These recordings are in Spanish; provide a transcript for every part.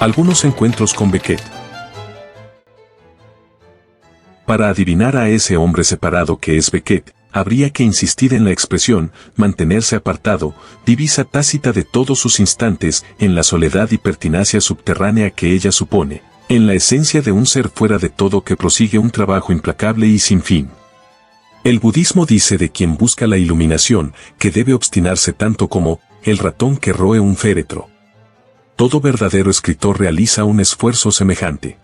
Algunos encuentros con Beckett. Para adivinar a ese hombre separado que es Beckett, habría que insistir en la expresión, mantenerse apartado, divisa tácita de todos sus instantes, en la soledad y pertinacia subterránea que ella supone, en la esencia de un ser fuera de todo que prosigue un trabajo implacable y sin fin. El budismo dice de quien busca la iluminación, que debe obstinarse tanto como el ratón que roe un féretro. Todo verdadero escritor realiza un esfuerzo semejante.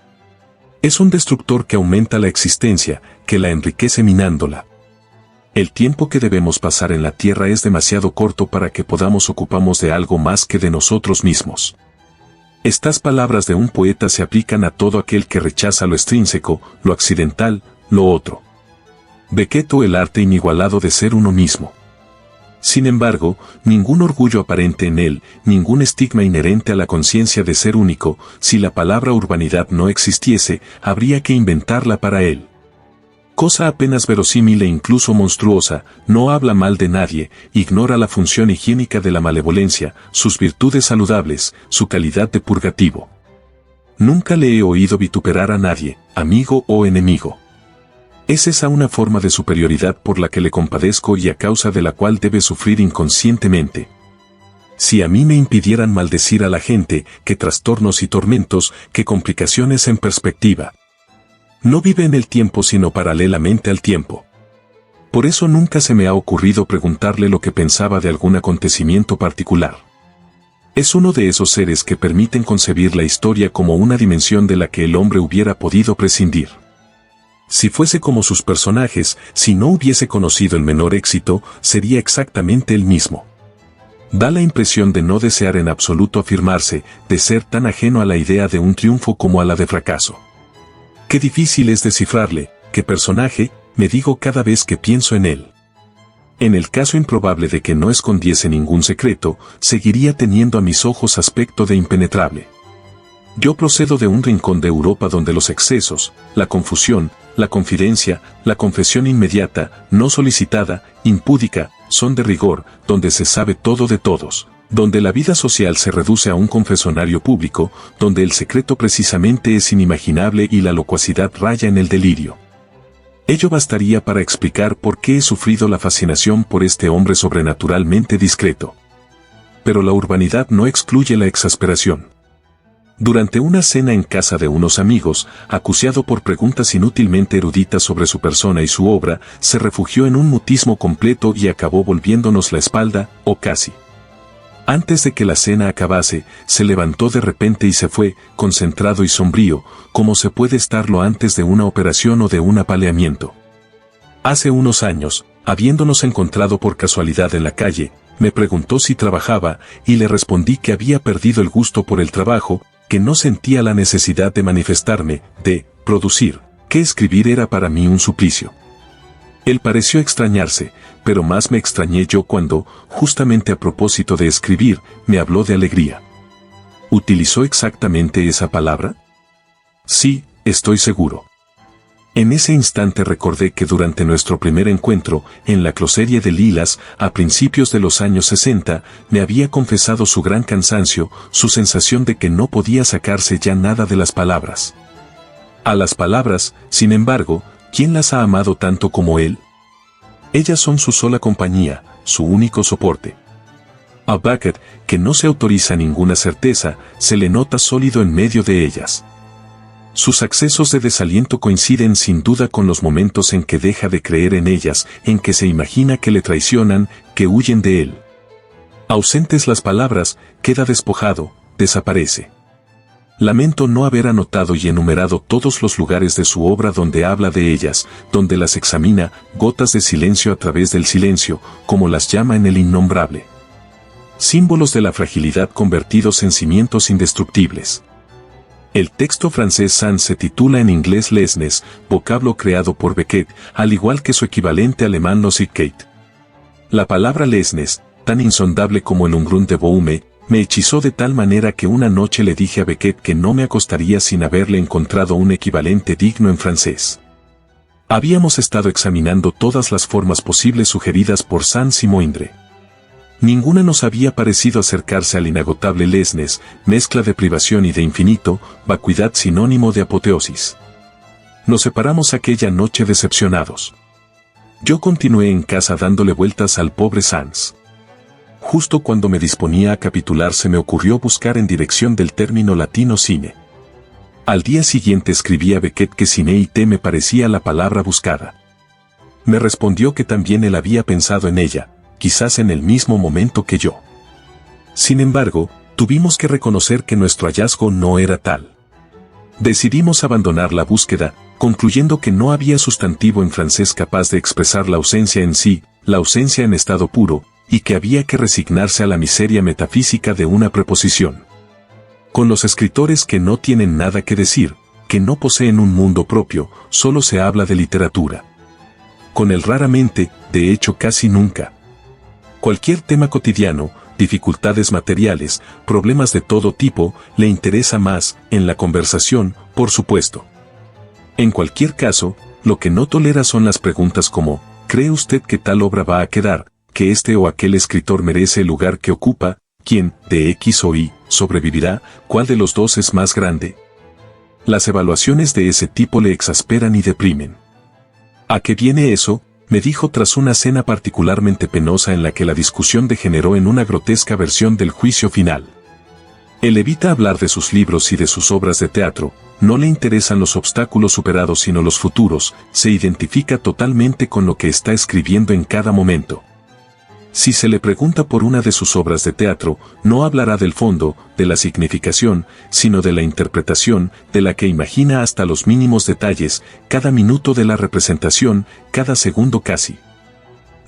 Es un destructor que aumenta la existencia, que la enriquece minándola. El tiempo que debemos pasar en la tierra es demasiado corto para que podamos ocuparnos de algo más que de nosotros mismos. Estas palabras de un poeta se aplican a todo aquel que rechaza lo extrínseco, lo accidental, lo otro. Beckett o el arte inigualado de ser uno mismo. Sin embargo, ningún orgullo aparente en él, ningún estigma inherente a la conciencia de ser único, si la palabra urbanidad no existiese, habría que inventarla para él. Cosa apenas verosímil e incluso monstruosa, no habla mal de nadie, ignora la función higiénica de la malevolencia, sus virtudes saludables, su calidad de purgativo. Nunca le he oído vituperar a nadie, amigo o enemigo. Es esa una forma de superioridad por la que le compadezco y a causa de la cual debe sufrir inconscientemente. Si a mí me impidieran maldecir a la gente, qué trastornos y tormentos, qué complicaciones en perspectiva. No vive en el tiempo sino paralelamente al tiempo. Por eso nunca se me ha ocurrido preguntarle lo que pensaba de algún acontecimiento particular. Es uno de esos seres que permiten concebir la historia como una dimensión de la que el hombre hubiera podido prescindir. Si fuese como sus personajes, si no hubiese conocido el menor éxito, sería exactamente el mismo. Da la impresión de no desear en absoluto afirmarse, de ser tan ajeno a la idea de un triunfo como a la de fracaso. Qué difícil es descifrarle, qué personaje, me digo cada vez que pienso en él. En el caso improbable de que no escondiese ningún secreto, seguiría teniendo a mis ojos aspecto de impenetrable. Yo procedo de un rincón de Europa donde los excesos, la confusión, la confidencia, la confesión inmediata, no solicitada, impúdica, son de rigor, donde se sabe todo de todos, donde la vida social se reduce a un confesionario público, donde el secreto precisamente es inimaginable y la locuacidad raya en el delirio. Ello bastaría para explicar por qué he sufrido la fascinación por este hombre sobrenaturalmente discreto. Pero la urbanidad no excluye la exasperación. Durante una cena en casa de unos amigos, acuciado por preguntas inútilmente eruditas sobre su persona y su obra, se refugió en un mutismo completo y acabó volviéndonos la espalda, o casi. Antes de que la cena acabase, se levantó de repente y se fue, concentrado y sombrío, como se puede estarlo antes de una operación o de un apaleamiento. Hace unos años, habiéndonos encontrado por casualidad en la calle, me preguntó si trabajaba, y le respondí que había perdido el gusto por el trabajo, que no sentía la necesidad de manifestarme, de producir, que escribir era para mí un suplicio. Él pareció extrañarse, pero más me extrañé yo cuando, justamente a propósito de escribir, me habló de alegría. ¿Utilizó exactamente esa palabra? Sí, estoy seguro. En ese instante recordé que durante nuestro primer encuentro, en la closeria de Lilas, a principios de los años 60, me había confesado su gran cansancio, su sensación de que no podía sacarse ya nada de las palabras. A las palabras, sin embargo, ¿quién las ha amado tanto como él? Ellas son su sola compañía, su único soporte. A Beckett, que no se autoriza ninguna certeza, se le nota sólido en medio de ellas. Sus accesos de desaliento coinciden sin duda con los momentos en que deja de creer en ellas, en que se imagina que le traicionan, que huyen de él. Ausentes las palabras, queda despojado, desaparece. Lamento no haber anotado y enumerado todos los lugares de su obra donde habla de ellas, donde las examina, gotas de silencio a través del silencio, como las llama en el innombrable. Símbolos de la fragilidad convertidos en cimientos indestructibles. El texto francés sans se titula en inglés Lesnes, vocablo creado por Beckett, al igual que su equivalente alemán Losigkeit. La palabra Lesnes, tan insondable como el Ungrund de Baume, me hechizó de tal manera que una noche le dije a Beckett que no me acostaría sin haberle encontrado un equivalente digno en francés. Habíamos estado examinando todas las formas posibles sugeridas por Saint-Simondre. Ninguna nos había parecido acercarse al inagotable lesnes, mezcla de privación y de infinito, vacuidad sinónimo de apoteosis. Nos separamos aquella noche decepcionados. Yo continué en casa dándole vueltas al pobre Sans. Justo cuando me disponía a capitular se me ocurrió buscar en dirección del término latino cine. Al día siguiente escribí a Beckett que cineite me parecía la palabra buscada. Me respondió que también él había pensado en ella, quizás en el mismo momento que yo. Sin embargo, tuvimos que reconocer que nuestro hallazgo no era tal. Decidimos abandonar la búsqueda, concluyendo que no había sustantivo en francés capaz de expresar la ausencia en sí, la ausencia en estado puro, y que había que resignarse a la miseria metafísica de una preposición. Con los escritores que no tienen nada que decir, que no poseen un mundo propio, solo se habla de literatura. Con él raramente, de hecho casi nunca. Cualquier tema cotidiano, dificultades materiales, problemas de todo tipo, le interesa más, en la conversación, por supuesto. En cualquier caso, lo que no tolera son las preguntas como, ¿cree usted que tal obra va a quedar, que este o aquel escritor merece el lugar que ocupa, quién, de X o Y, sobrevivirá, cuál de los dos es más grande? Las evaluaciones de ese tipo le exasperan y deprimen. ¿A qué viene eso?, me dijo tras una cena particularmente penosa en la que la discusión degeneró en una grotesca versión del juicio final. Él evita hablar de sus libros y de sus obras de teatro, no le interesan los obstáculos superados sino los futuros, se identifica totalmente con lo que está escribiendo en cada momento. Si se le pregunta por una de sus obras de teatro, no hablará del fondo, de la significación, sino de la interpretación, de la que imagina hasta los mínimos detalles, cada minuto de la representación, cada segundo casi.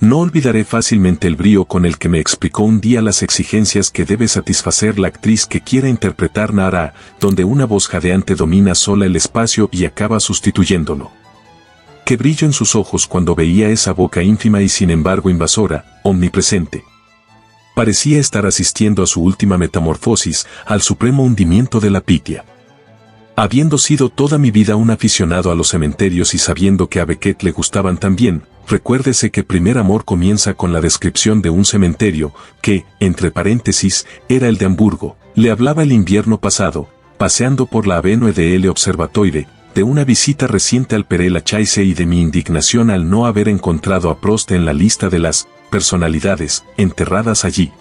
No olvidaré fácilmente el brío con el que me explicó un día las exigencias que debe satisfacer la actriz que quiera interpretar Nara, donde una voz jadeante domina sola el espacio y acaba sustituyéndolo. Qué brillo en sus ojos cuando veía esa boca ínfima y sin embargo invasora, omnipresente. Parecía estar asistiendo a su última metamorfosis, al supremo hundimiento de la pitia. Habiendo sido toda mi vida un aficionado a los cementerios y sabiendo que a Beckett le gustaban también, recuérdese que Primer Amor comienza con la descripción de un cementerio, que, entre paréntesis, era el de Hamburgo. Le hablaba el invierno pasado, paseando por la Avenue de L Observatoire, de una visita reciente al Père Lachaise y de mi indignación al no haber encontrado a Prost en la lista de las personalidades enterradas allí.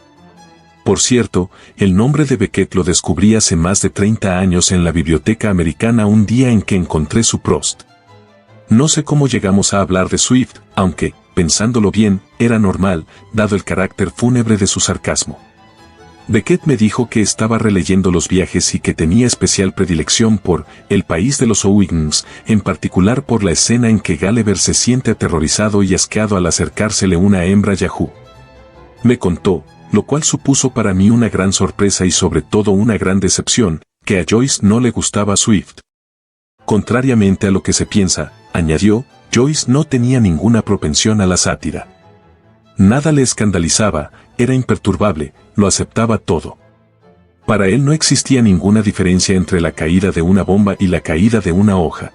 Por cierto, el nombre de Beckett lo descubrí hace más de 30 años en la Biblioteca Americana un día en que encontré su Prost. No sé cómo llegamos a hablar de Swift, aunque, pensándolo bien, era normal, dado el carácter fúnebre de su sarcasmo. Beckett me dijo que estaba releyendo Los viajes y que tenía especial predilección por El país de los Owings, en particular por la escena en que Gulliver se siente aterrorizado y asqueado al acercársele una hembra yahoo. Me contó, lo cual supuso para mí una gran sorpresa y sobre todo una gran decepción, que a Joyce no le gustaba Swift. Contrariamente a lo que se piensa, añadió, Joyce no tenía ninguna propensión a la sátira. Nada le escandalizaba, era imperturbable, lo aceptaba todo. Para él no existía ninguna diferencia entre la caída de una bomba y la caída de una hoja.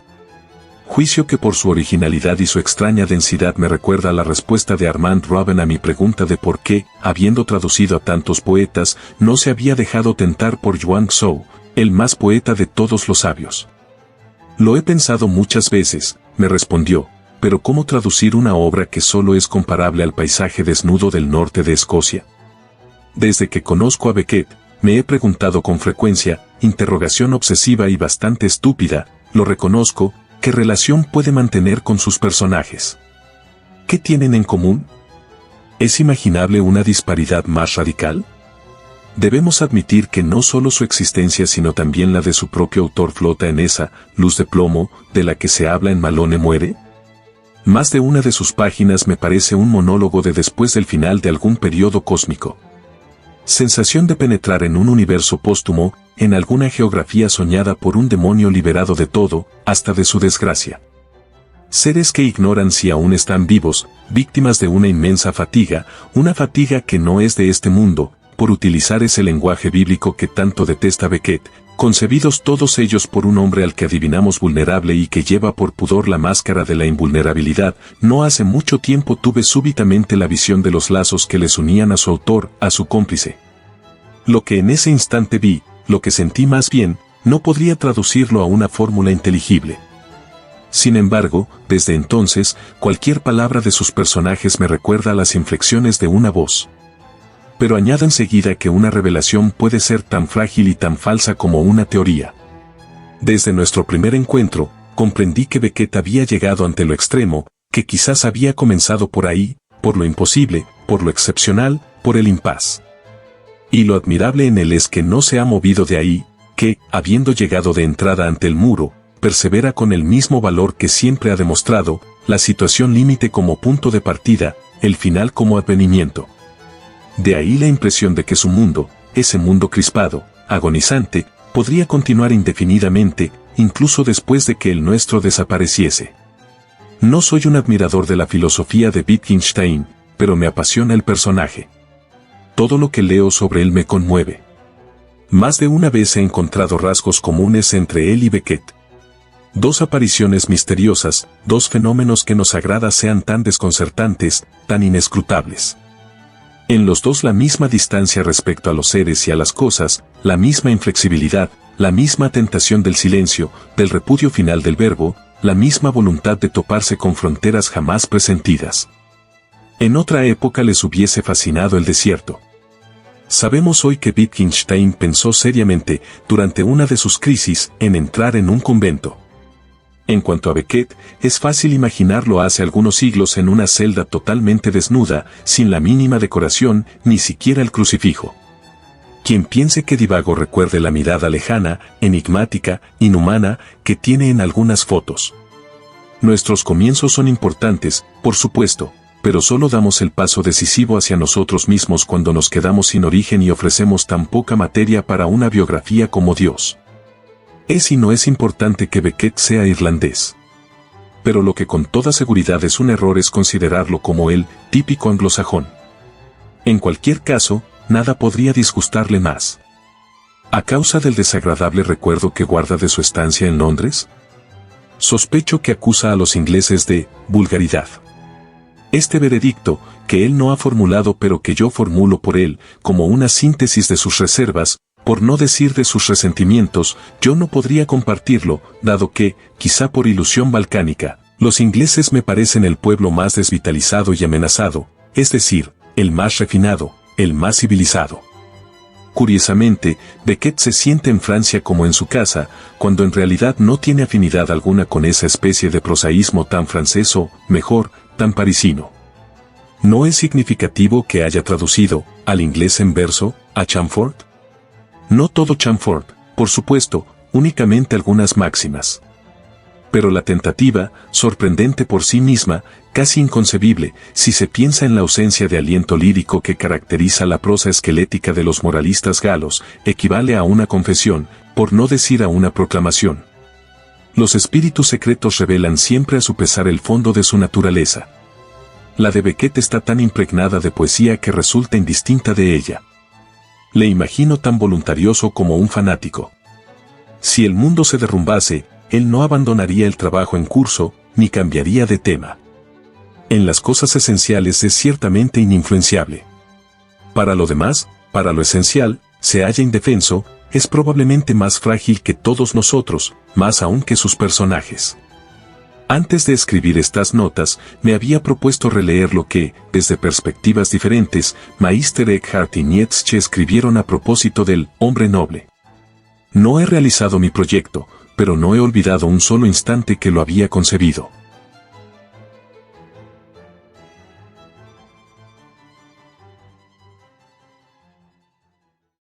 Juicio que por su originalidad y su extraña densidad me recuerda a la respuesta de Armand Robben a mi pregunta de por qué, habiendo traducido a tantos poetas, no se había dejado tentar por Yuan Zhou, el más poeta de todos los sabios. Lo he pensado muchas veces, me respondió, pero ¿cómo traducir una obra que solo es comparable al paisaje desnudo del norte de Escocia? Desde que conozco a Beckett, me he preguntado con frecuencia, interrogación obsesiva y bastante estúpida, lo reconozco, ¿qué relación puede mantener con sus personajes? ¿Qué tienen en común? ¿Es imaginable una disparidad más radical? Debemos admitir que no solo su existencia sino también la de su propio autor flota en esa luz de plomo de la que se habla en Malone muere. Más de una de sus páginas me parece un monólogo de después del final de algún periodo cósmico. Sensación de penetrar en un universo póstumo, en alguna geografía soñada por un demonio liberado de todo, hasta de su desgracia. Seres que ignoran si aún están vivos, víctimas de una inmensa fatiga, una fatiga que no es de este mundo, por utilizar ese lenguaje bíblico que tanto detesta Beckett, concebidos todos ellos por un hombre al que adivinamos vulnerable y que lleva por pudor la máscara de la invulnerabilidad. No hace mucho tiempo tuve súbitamente la visión de los lazos que les unían a su autor, a su cómplice. Lo que en ese instante vi, lo que sentí más bien, no podría traducirlo a una fórmula inteligible. Sin embargo, desde entonces, cualquier palabra de sus personajes me recuerda a las inflexiones de una voz. Pero añado enseguida que una revelación puede ser tan frágil y tan falsa como una teoría. Desde nuestro primer encuentro, comprendí que Beckett había llegado ante lo extremo, que quizás había comenzado por ahí, por lo imposible, por lo excepcional, por el impas. Y lo admirable en él es que no se ha movido de ahí, que, habiendo llegado de entrada ante el muro, persevera con el mismo valor que siempre ha demostrado, la situación límite como punto de partida, el final como advenimiento. De ahí la impresión de que su mundo, ese mundo crispado, agonizante, podría continuar indefinidamente, incluso después de que el nuestro desapareciese. No soy un admirador de la filosofía de Wittgenstein, pero me apasiona el personaje. Todo lo que leo sobre él me conmueve. Más de una vez he encontrado rasgos comunes entre él y Beckett. Dos apariciones misteriosas, dos fenómenos que nos agrada sean tan desconcertantes, tan inescrutables. En los dos la misma distancia respecto a los seres y a las cosas, la misma inflexibilidad, la misma tentación del silencio, del repudio final del verbo, la misma voluntad de toparse con fronteras jamás presentidas. En otra época les hubiese fascinado el desierto. Sabemos hoy que Wittgenstein pensó seriamente, durante una de sus crisis, en entrar en un convento. En cuanto a Beckett, es fácil imaginarlo hace algunos siglos en una celda totalmente desnuda, sin la mínima decoración, ni siquiera el crucifijo. Quien piense que divago recuerde la mirada lejana, enigmática, inhumana, que tiene en algunas fotos. Nuestros comienzos son importantes, por supuesto, pero solo damos el paso decisivo hacia nosotros mismos cuando nos quedamos sin origen y ofrecemos tan poca materia para una biografía como Dios. Es y no es importante que Beckett sea irlandés. Pero lo que con toda seguridad es un error es considerarlo como el típico anglosajón. En cualquier caso, nada podría disgustarle más. ¿A causa del desagradable recuerdo que guarda de su estancia en Londres? Sospecho que acusa a los ingleses de vulgaridad. Este veredicto, que él no ha formulado pero que yo formulo por él, como una síntesis de sus reservas, por no decir de sus resentimientos, yo no podría compartirlo, dado que, quizá por ilusión balcánica, los ingleses me parecen el pueblo más desvitalizado y amenazado, es decir, el más refinado, el más civilizado. Curiosamente, Beckett se siente en Francia como en su casa, cuando en realidad no tiene afinidad alguna con esa especie de prosaísmo tan francés o, mejor, tan parisino. ¿No es significativo que haya traducido, al inglés en verso, a Chamfort? No todo Chamfort, por supuesto, únicamente algunas máximas. Pero la tentativa, sorprendente por sí misma, casi inconcebible, si se piensa en la ausencia de aliento lírico que caracteriza la prosa esquelética de los moralistas galos, equivale a una confesión, por no decir a una proclamación. Los espíritus secretos revelan siempre a su pesar el fondo de su naturaleza. La de Beckett está tan impregnada de poesía que resulta indistinta de ella. Le imagino tan voluntarioso como un fanático. Si el mundo se derrumbase, él no abandonaría el trabajo en curso, ni cambiaría de tema. En las cosas esenciales es ciertamente ininfluenciable. Para lo demás, para lo esencial, se halla indefenso, es probablemente más frágil que todos nosotros, más aún que sus personajes. Antes de escribir estas notas, me había propuesto releer lo que, desde perspectivas diferentes, Meister Eckhart y Nietzsche escribieron a propósito del hombre noble. No he realizado mi proyecto, pero no he olvidado un solo instante que lo había concebido.